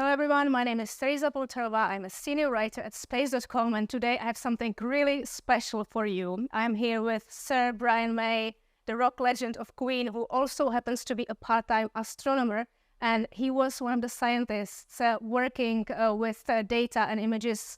everyone, my name is Teresa Polterova. I'm a senior writer at space.com, and today I have something really special for you. I'm here with Sir Brian May, the rock legend of Queen, who also happens to be a part-time astronomer, and he was one of the scientists working with data and images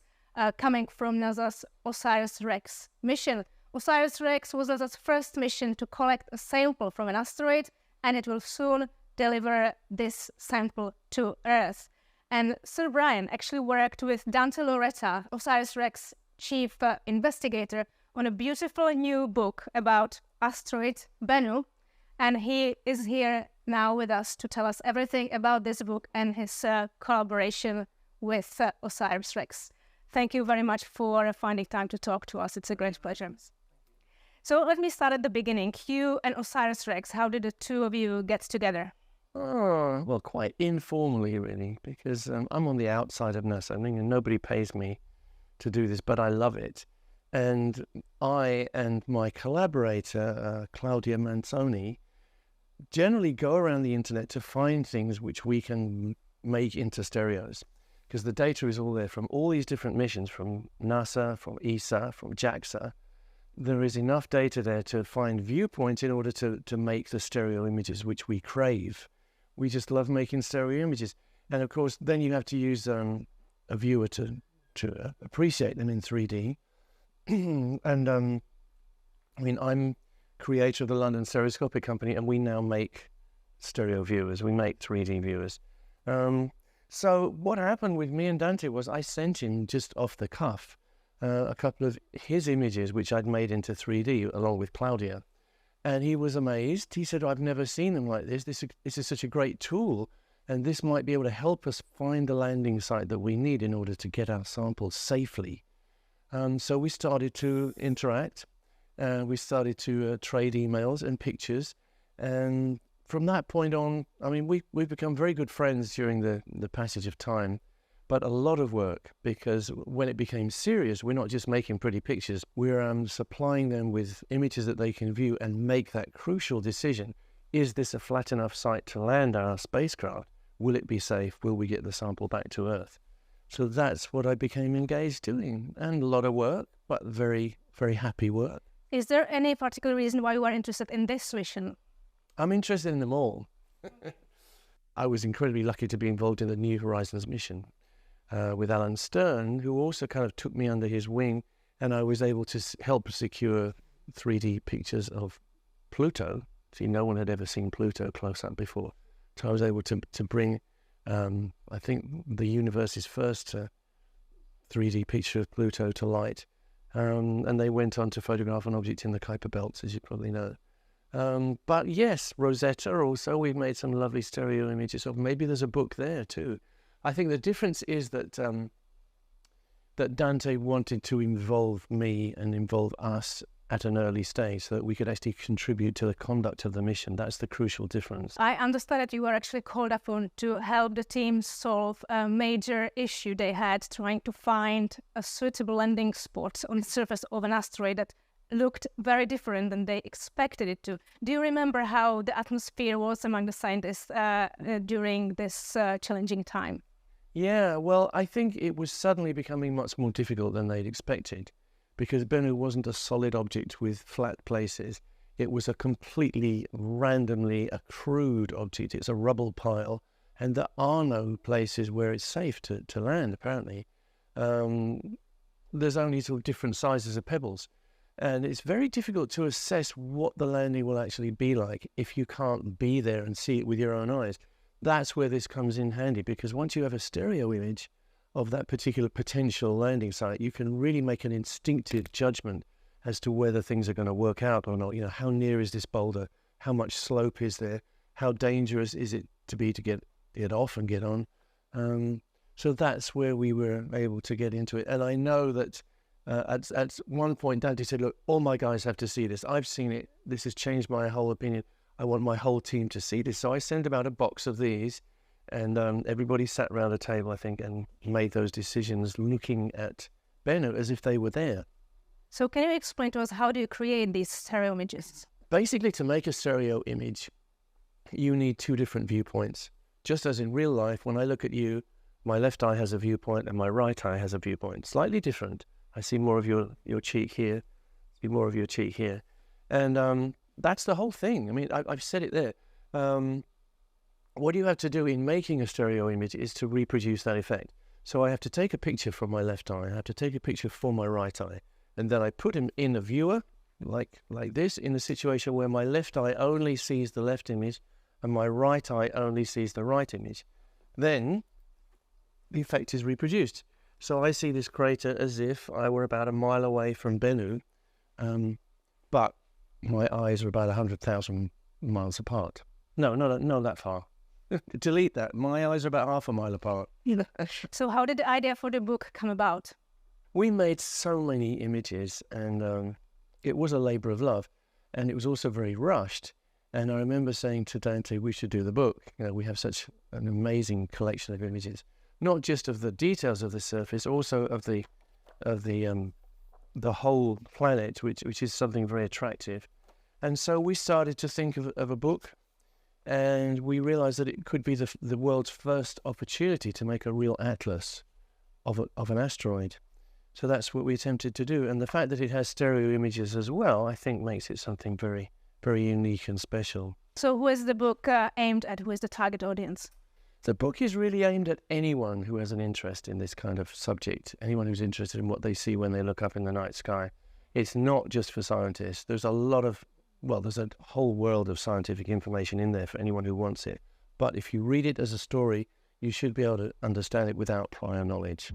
coming from NASA's OSIRIS-REx mission. OSIRIS-REx was NASA's first mission to collect a sample from an asteroid, and it will soon deliver this sample to Earth. And Sir Brian actually worked with Dante Lauretta, OSIRIS-REx chief investigator, on a beautiful new book about asteroid Bennu. And he is here now with us to tell us everything about this book and his collaboration with OSIRIS-REx. Thank you very much for finding time to talk to us. It's a great pleasure. So let me start at the beginning. You and OSIRIS-REx, how did the two of you get together? Oh, well, quite informally, really, because I'm on the outside of NASA, and nobody pays me to do this, but I love it. And I and my collaborator, Claudia Manzoni, generally go around the internet to find things which we can make into stereos, because the data is all there from all these different missions, from NASA, from ESA, from JAXA. There is enough data there to find viewpoints in order to make the stereo images which we crave. We just love making stereo images. And of course, then you have to use a viewer to appreciate them in 3D. And I mean, I'm creator of the London Stereoscopic Company, and we now make stereo viewers. We make 3D viewers. So what happened with me and Dante was I sent him just off the cuff a couple of his images, which I'd made into 3D along with Claudia. And he was amazed. He said, I've never seen them like this. This is such a great tool. And this might be able to help us find the landing site that we need in order to get our samples safely. So we started to interact. We started to trade emails and pictures. And from that point on, I mean, we've become very good friends during the passage of time. But a lot of work, because when it became serious, we're not just making pretty pictures, we're supplying them with images that they can view and make that crucial decision. Is this a flat enough site to land our spacecraft? Will it be safe? Will we get the sample back to Earth? So that's what I became engaged doing, and a lot of work, but very, very happy work. Is there any particular reason why you are interested in this mission? I'm interested in them all. I was incredibly lucky to be involved in the New Horizons mission. With Alan Stern, who also kind of took me under his wing, and I was able to help secure 3D pictures of Pluto. See, no one had ever seen Pluto close up before. So I was able to bring, I think, the universe's first 3D picture of Pluto to light. And they went on to photograph an object in the Kuiper Belt, as you probably know. But yes, Rosetta also, we've made some lovely stereo images of. Maybe there's a book there too. I think the difference is that that Dante wanted to involve me and involve us at an early stage so that we could actually contribute to the conduct of the mission. That's the crucial difference. I understand that you were actually called upon to help the team solve a major issue they had trying to find a suitable landing spot on the surface of an asteroid that looked very different than they expected it to. Do you remember how the atmosphere was among the scientists during this challenging time? Yeah, well, I think it was suddenly becoming much more difficult than they'd expected, because Bennu wasn't a solid object with flat places. It was a completely randomly accrued object. It's a rubble pile, and there are no places where it's safe to land, apparently. There's only sort of different sizes of pebbles. And it's very difficult to assess what the landing will actually be like if you can't be there and see it with your own eyes. That's where this comes in handy, because once you have a stereo image of that particular potential landing site, you can really make an instinctive judgment as to whether things are going to work out or not. You know, how near is this boulder? How much slope is there? How dangerous is it to get it off and get on? So that's where we were able to get into it. And I know that at one point, Dante said, look, all my guys have to see this. I've seen it. This has changed my whole opinion. I want my whole team to see this. So I sent about a box of these, and everybody sat around a table, I think, and made those decisions looking at Bennu as if they were there. So can you explain to us, how do you create these stereo images? Basically, to make a stereo image, you need two different viewpoints. Just as in real life, when I look at you, my left eye has a viewpoint and my right eye has a viewpoint. Slightly different. I see more of your cheek here, see more of your cheek here. And that's the whole thing. I mean, I've said it there. What you have to do in making a stereo image is to reproduce that effect. So I have to take a picture from my left eye, I have to take a picture for my right eye, and then I put him in a viewer, like this, in a situation where my left eye only sees the left image and my right eye only sees the right image. Then the effect is reproduced. So I see this crater as if I were about a mile away from Bennu, but my eyes are about 100,000 miles apart. No, not that far. Delete that. My eyes are about half a mile apart. So how did the idea for the book come about? We made so many images, and it was a labor of love, and it was also very rushed. And I remember saying to Dante, we should do the book. You know, we have such an amazing collection of images, not just of the details of the surface, also of the whole planet, which is something very attractive. And so we started to think of a book, and we realized that it could be the world's first opportunity to make a real atlas of an asteroid. So that's what we attempted to do. And the fact that it has stereo images as well, I think makes it something very, very unique and special. So who is the book aimed at? Who is the target audience? The book is really aimed at anyone who has an interest in this kind of subject, anyone who's interested in what they see when they look up in the night sky. It's not just for scientists. There's a whole world of scientific information in there for anyone who wants it. But if you read it as a story, you should be able to understand it without prior knowledge.